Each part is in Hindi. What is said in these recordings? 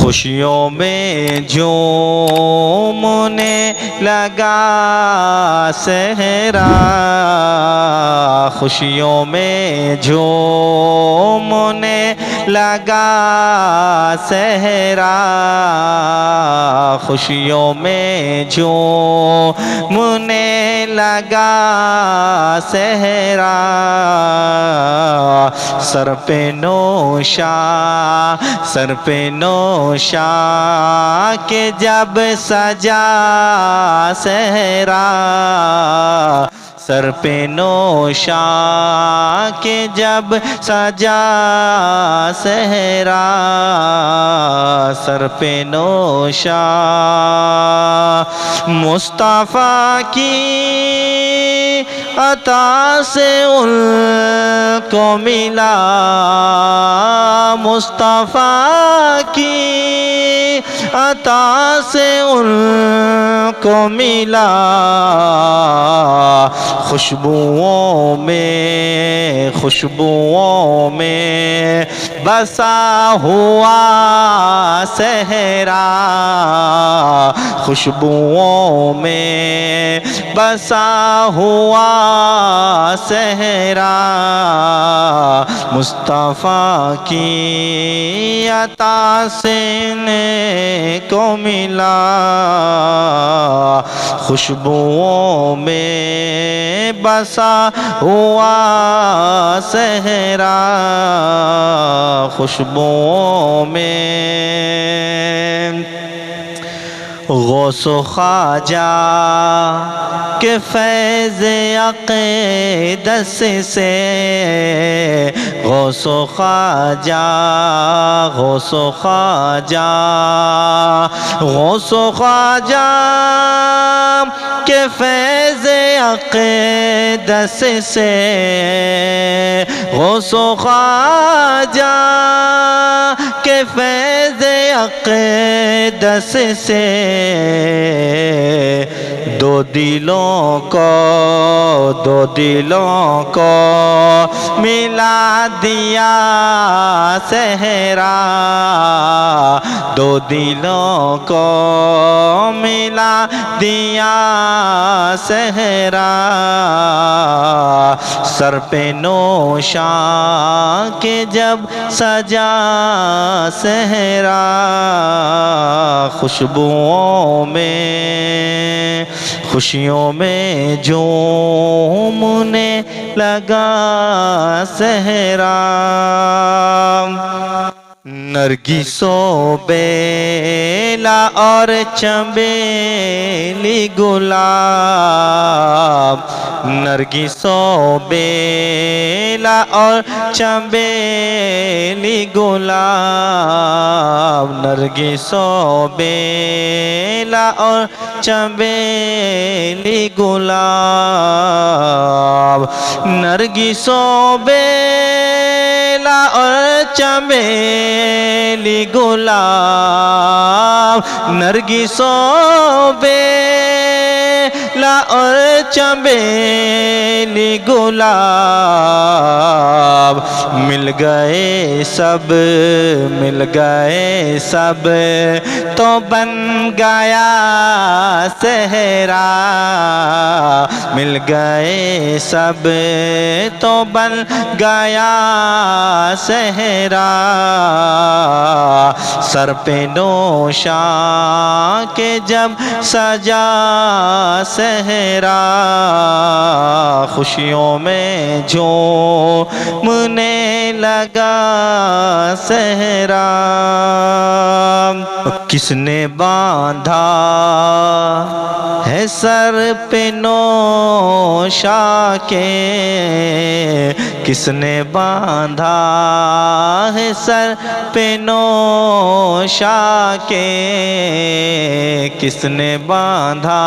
खुशियों में झूमने लगा सहरा, खुशियों में झूमने लगा सहरा, खुशियों में झूमने लगा सहरा। सर पे नौशा, सर पे नौशा के जब सजा सहरा, सर पे नौशा के जब सजा सहरा, सर पे नौशा मुस्तफ़ा की अता से उनको मिला, मुस्तफ़ा की अता से उनको मिला। खुशबुओं में, खुशबुओं में बसा हुआ सहरा, खुशबुओं में बसा हुआ सहरा, मुस्तफ़ा की अता से को मिला। खुशबुओं में बसा हुआ सहरा, खुशबुओं में गौस ख्वाजा के फैज़ अक़ीदत से, गौस ख्वाजा, गौस ख्वाजा, गौस ख्वाजा के फैज़ अक़ीदत से, गौस ख्वाजा के फैज़ अक़ीदत से दो दिलों को, दो दिलों को मिला दिया सहरा, दो दिलों को मिला दिया सहरा। सर पे नौशा के जब सजा सहरा, खुशबुओं में, खुशियों में झूमने लगा सहरा। नरगिसों बेला और चमेली गुलाब, नरगिसों बेला और चमेली गुलाब, नरगिसों बेला और चमेली गुलाब, नरगिसों बेला और चमेली गुलाब, नरगिसों बेला और चमेली गुलाब, मिल गए सब, मिल गए सब तो बन गया सहरा, मिल गए सब तो बन गया सहरा। सर पे नौशा के जब सजा सहरा, खुशियों में झूमने लगा सहरा। किसने बांधा है सर पे नौशा के, किसने बांधा है सर पे नौशा के, किसने बांधा,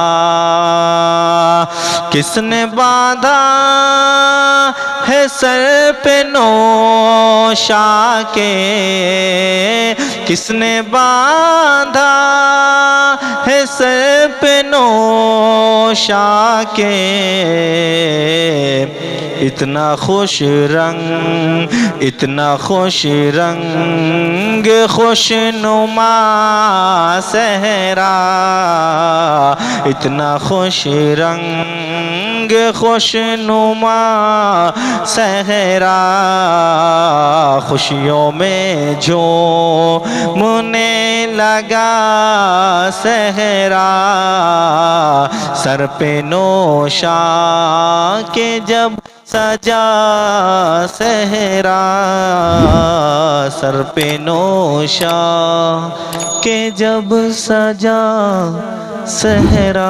किसने बांधा है सर पे नौशा के, किसने बांधा है सर पे नौशा के, इतना खुश रंग, इतना खुश रंग, खुशनुमा सहरा, इतना खुश रंग, खुशनुमा सहरा, खुशियों में जो मुने लगा सहरा, सर पे नौशा के जब सजा सहरा, सर पे नौशा के जब सजा सहरा।